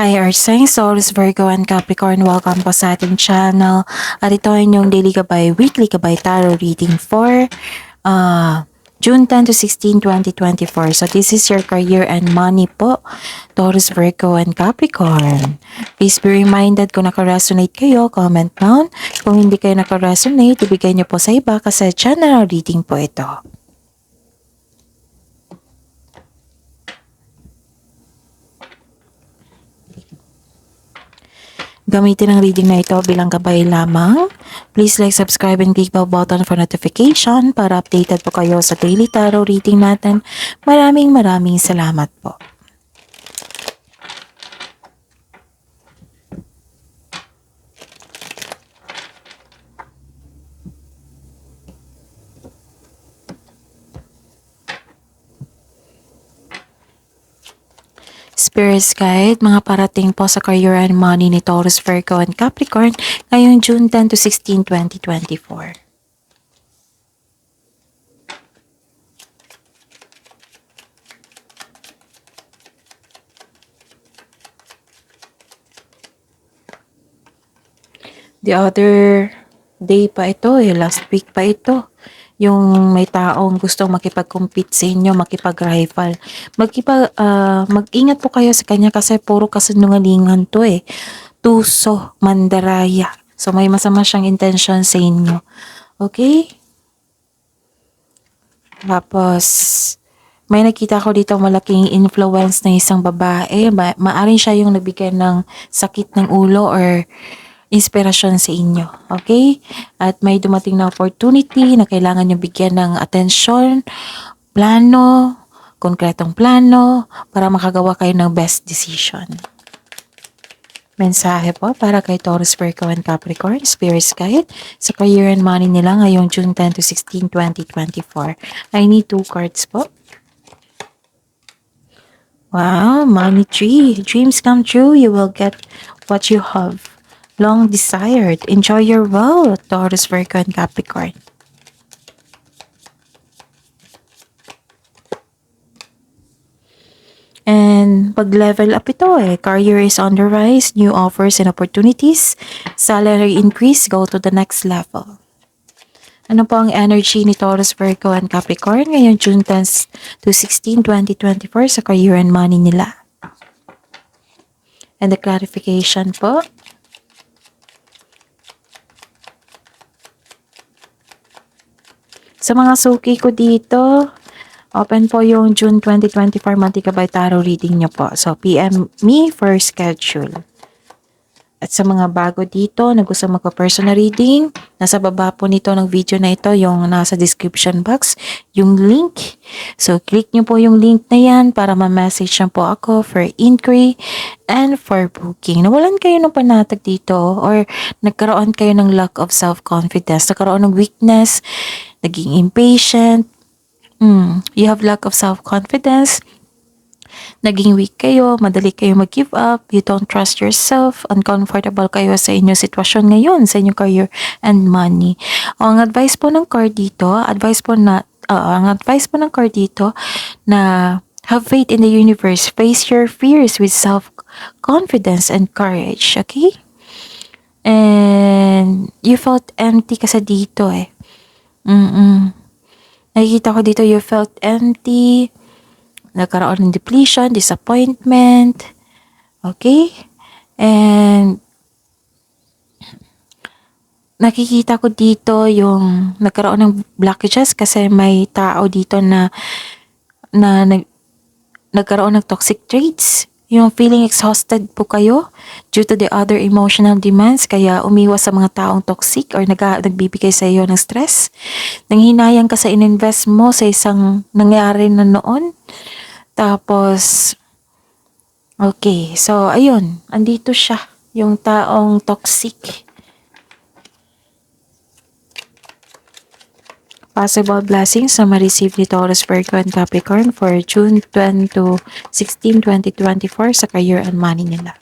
Hi Earth Signs, Taurus, Virgo, and Capricorn. Welcome po sa ating channel. At ito ay inyong daily gabay, weekly gabay tarot reading for June 10 to 16, 2024. So this is your career and money po, Taurus, Virgo, and Capricorn. Please be reminded kung naka-resonate kayo, comment down. Kung hindi kayo naka-resonate, ibigay niyo po sa iba kasi general reading po ito. Gamitin ang reading na ito bilang gabay lamang. Please like, subscribe, and click bell button for notification para updated po kayo sa daily tarot reading natin. Maraming salamat po. Spirits Guide, mga parating po sa career and money ni Taurus, Virgo, and Capricorn ngayong June 10 to 16, 2024. The other day pa ito last week pa ito. Yung may taong gustong makipag-compete sa inyo, makipag-rival. Mag-ingat po kayo sa kanya kasi puro kasinungalingan to Tuso, mandaraya. So may masama siyang intention sa inyo. Okay? Tapos, may nakita ko dito malaking influence ng isang babae. Maaring siya yung nagbigay ng sakit ng ulo or inspirasyon sa inyo. Okay? At may dumating na opportunity na kailangan nyo bigyan ng atensyon, plano, konkretong plano para makagawa kayo ng best decision. Mensahe po para kay Taurus, Virgo, and Capricorn, Spirits Guide, sa career and money nila ngayong June 10 to 16, 2024. I need 2 cards po. Wow, money tree. Dreams come true. You will get what you have long desired. Enjoy your wealth, Taurus, Virgo, and Capricorn. And pag-level up ito career is on the rise, new offers and opportunities, salary increase, go to the next level. Ano po ang energy ni Taurus, Virgo, and Capricorn ngayong June 10 to 16, 2024 sa career and money nila? And the clarification po. Sa mga suki ko dito, open po yung June 2024 monthly gabay tarot reading nyo po. So, PM me for schedule. At sa mga bago dito na gusto magpa-personal reading, nasa baba po nito ng video na ito, yung nasa description box, yung link. So, click nyo po yung link na yan para ma-message nyo po ako for inquiry and for booking. Nawalan kayo ng panatag dito or nagkaroon kayo ng lack of self-confidence, nagkaroon ng weakness, naging impatient, you have lack of self-confidence, naging weak kayo, madali kayo mag-give up, you don't trust yourself, uncomfortable kayo sa inyong sitwasyon ngayon, sa inyong career and money. Ang advice po ng card dito, na have faith in the universe, face your fears with self-confidence and courage, okay? And you felt empty kasi dito Nakikita ko dito, you felt empty, nagkaroon ng depletion, disappointment, okay? And nakikita ko dito yung nagkaroon ng blockages kasi may tao dito na nagkaroon ng toxic traits. Yung feeling exhausted po kayo due to the other emotional demands, kaya umiwas sa mga taong toxic or nagbibigay sa iyo ng stress. Nanghinayang ka sa ininvest mo sa isang nangyari na noon. Tapos, okay, so ayun, andito siya, yung taong toxic. Possible blessings na ma-receive ni Taurus, Virgo, and Capricorn for June 10 to 16, 2024 sa career and money nila.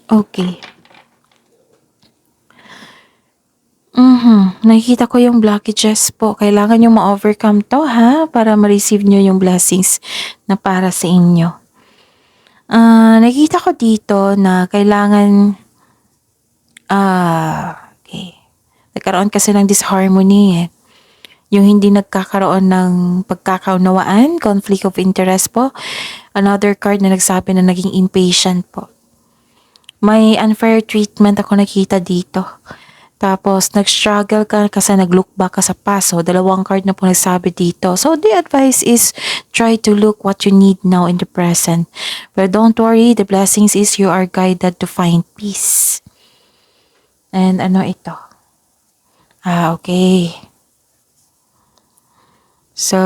Okay. Nakikita ko yung blockages po. Kailangan yung ma-overcome to ha, para ma-receive nyo yung blessings na para sa inyo. Nakikita ko dito na kailangan, okay. Nagkaroon kasi ng disharmony eh. Yung hindi nagkakaroon ng pagkakaunawaan, conflict of interest po. Another card na nagsabi na naging impatient po. May unfair treatment ako nakita dito. Tapos, nag-struggle ka kasi nag-look back ka sa past. So, dalawang card na po nagsabi dito. So, the advice is try to look what you need now in the present. But don't worry, the blessings is you are guided to find peace. And ano ito? Okay. So,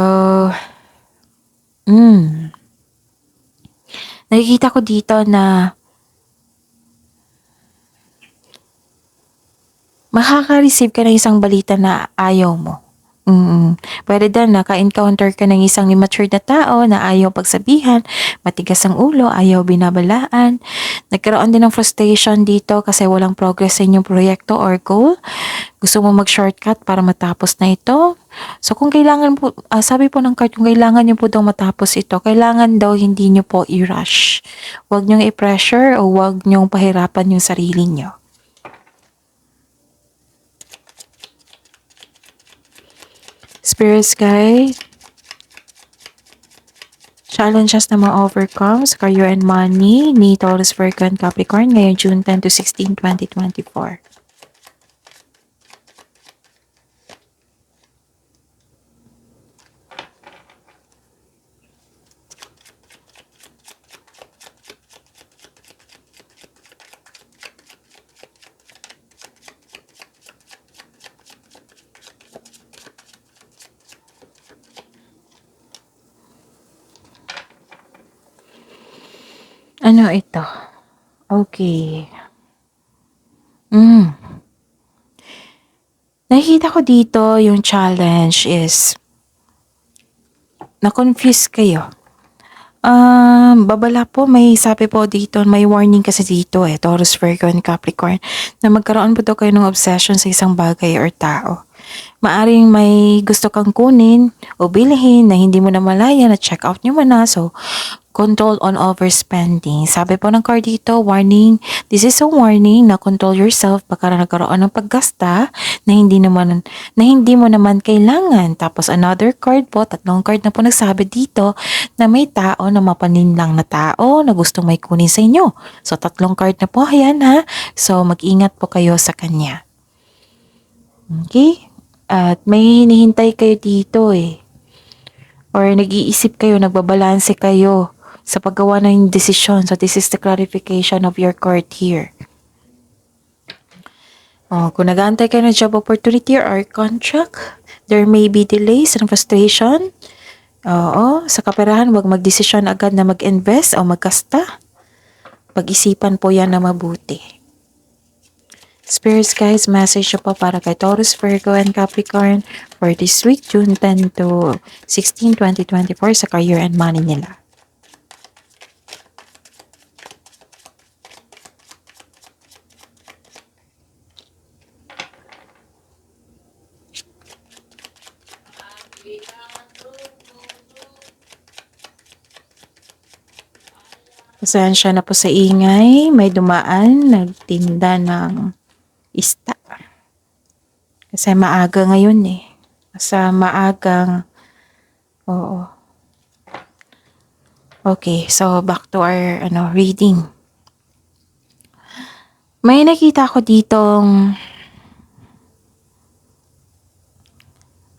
nakikita ko dito na makaka-receive ka ng isang balita na ayaw mo. Pwede din naka-encounter ka ng isang immature na tao na ayaw pagsabihan, matigas ang ulo, ayaw binabalaan. Nagkaroon din ng frustration dito kasi walang progress sa inyong proyekto or goal. Gusto mo mag-shortcut para matapos na ito. So kung kailangan po, sabi po ng card, kung kailangan nyo po daw matapos ito, kailangan daw hindi nyo po i-rush. Huwag nyo i-pressure o huwag nyo pahirapan yung sarili nyo. Spirit Guide, challenges na ma-overcome sa career and money ni Taurus, Virgo, and Capricorn ngayong June 10 to 16, 2024. Ano ito? Okay. Nakikita ko dito yung challenge is na-confuse kayo. Babala po, may sabi po dito, may warning kasi dito Taurus, Virgo, and Capricorn, na magkaroon po daw kayo ng obsession sa isang bagay or tao. Maaring may gusto kang kunin o bilhin na hindi mo na malaya, na check out nyo na. So, control on overspending. Sabi po ng card dito, warning. This is a warning na control yourself baka nagkaroon ng paggasta na hindi mo naman kailangan. Tapos another card po, tatlong card na po nagsabi dito na may tao na mapaninlang na tao na gustong may kunin sa inyo. So tatlong card na po, ayan ha. So mag-ingat po kayo sa kanya. Okay? At may hinihintay kayo dito or nag-iisip kayo, nagbabalanse kayo sa paggawa ng desisyon. So, this is the clarification of your card here. Kung nag-aantay kayo ng job opportunity or contract, there may be delays and frustration. Sa kaperahan, huwag magdesisyon agad na mag-invest o magkasta. Pag-isipan po yan na mabuti. Spirits guys, message po para kay Taurus, Virgo, and Capricorn for this week, June 10 to 16, 2024 sa career and money nila. Pasensya na po sa ingay, may dumaan, nagtinda ng ista. Kasi maaga ngayon Sa maagang, Okay, so back to our reading. May nakita ko ditong,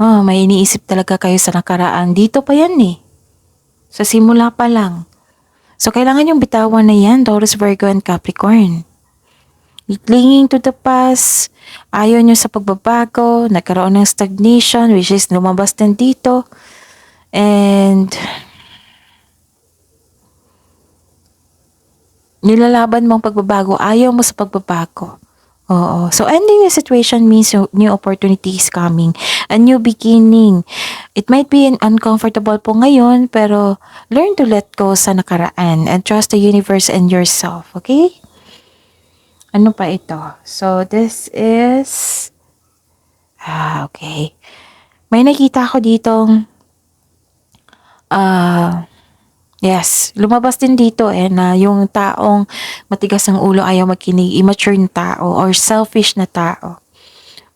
may iniisip talaga kayo sa nakaraan. Dito pa yan Sa simula pa lang. So, kailangan yung bitawan na yan, Taurus, Virgo, and Capricorn. Clinging to the past, ayaw nyo sa pagbabago, nagkaroon ng stagnation, which is lumabas din dito. And, nilalaban mong pagbabago, ayaw mo sa pagbabago. So ending the situation means new opportunity is coming. A new beginning. It might be uncomfortable po ngayon, pero learn to let go sa nakaraan and trust the universe and yourself, okay? Ano pa ito? So, this is... okay. May nakita ako ditong... yes, lumabas din dito na yung taong matigas ang ulo ayaw makinig, immature na tao or selfish na tao.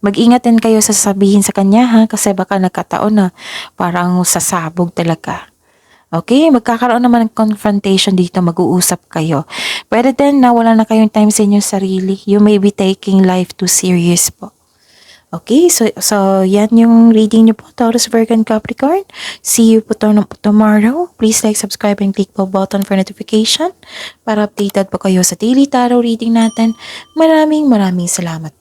Mag-ingat din kayo sa sasabihin sa kanya ha, kasi baka nagkataon na parang sasabog talaga. Okay, magkakaroon naman ng confrontation dito, mag-uusap kayo. Pwede din na wala na kayong time sa inyong sarili. You may be taking life too serious po. Okay, so yan yung reading niyo po, Taurus, Virgo, and Capricorn. See you po tomorrow. Please like, subscribe, and click po button for notification para updated po kayo sa daily tarot reading natin. Maraming salamat.